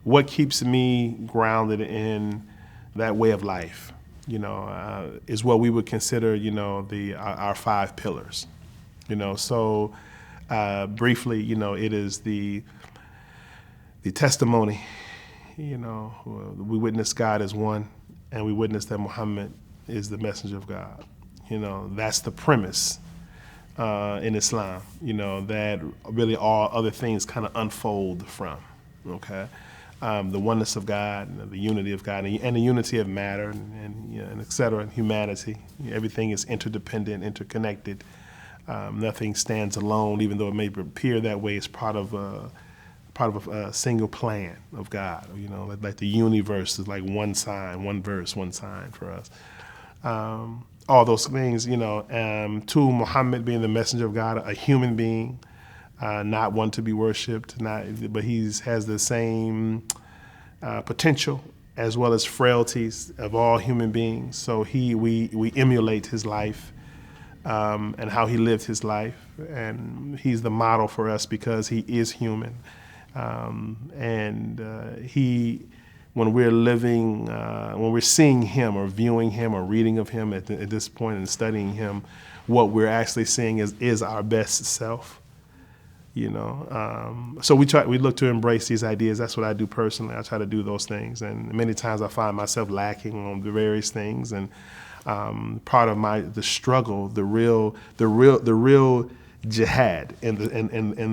what keeps me grounded in that way of life, is what we would consider, our 5 pillars. So briefly, it is the testimony. We witness God as one, and we witness that Muhammad is the messenger of God. That's the premise in Islam, that really all other things kind of unfold from, okay? The oneness of God, the unity of God, and the unity of matter, and et cetera, and humanity. Everything is interdependent, interconnected. Nothing stands alone, even though it may appear that way. It's part of a single plan of God. Like the universe is like one sign, one verse, one sign for us. All those things, to Muhammad being the messenger of God, a human being, not one to be worshipped, but has the same potential as well as frailties of all human beings. So we emulate his life and how he lived his life, and he's the model for us because he is human, when we're living, when we're seeing him or viewing him or reading of him at this point and studying him, what we're actually seeing is our best self. So we look to embrace these ideas. That's what I do personally. I try to do those things, and many times I find myself lacking on the various things. And part of the struggle, the real jihad in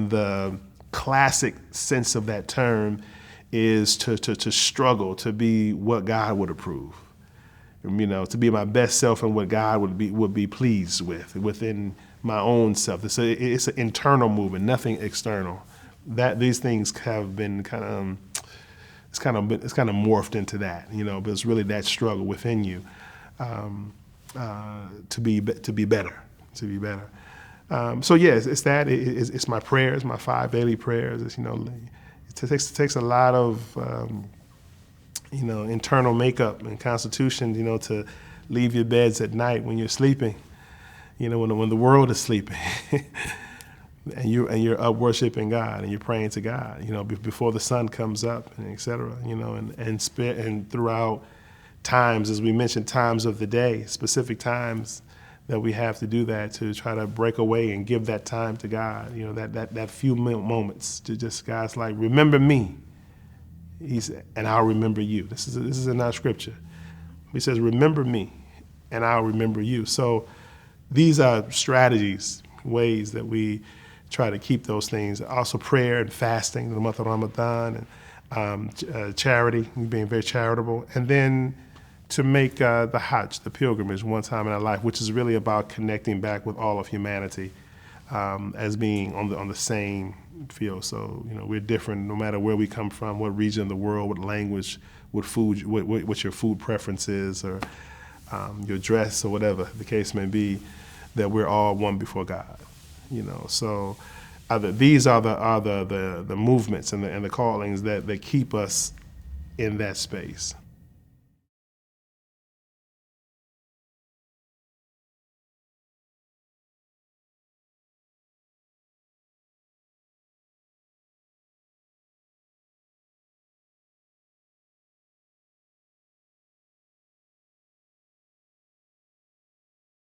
the classic sense of that term, is to struggle to be what God would approve. To be my best self and what God would be pleased within my own self. It's an internal movement, nothing external. That these things have been kind of morphed into that, but it's really that struggle within you to be better. So yes, it's that. It's my prayers, my 5 daily prayers. It takes a lot of internal makeup and constitution, to leave your beds at night when you're sleeping, when the world is sleeping, and you're up worshiping God and you're praying to God, before the sun comes up, and et cetera, and throughout times, as we mentioned, times of the day, specific times that we have to do that, to try to break away and give that time to God, that few moments to just, God's like, remember me. He said, and I'll remember you. This is in our scripture. He says, remember me, and I'll remember you. So these are strategies, ways that we try to keep those things. Also prayer and fasting in the month of Ramadan, and charity, being very charitable. And then to make the Hajj, the pilgrimage, one time in our life, which is really about connecting back with all of humanity as being on the same field. So we're different no matter where we come from, what region of the world, what language, what food, what your food preference is, or your dress, or whatever the case may be. That we're all one before God. So these are the movements and the callings that keep us in that space.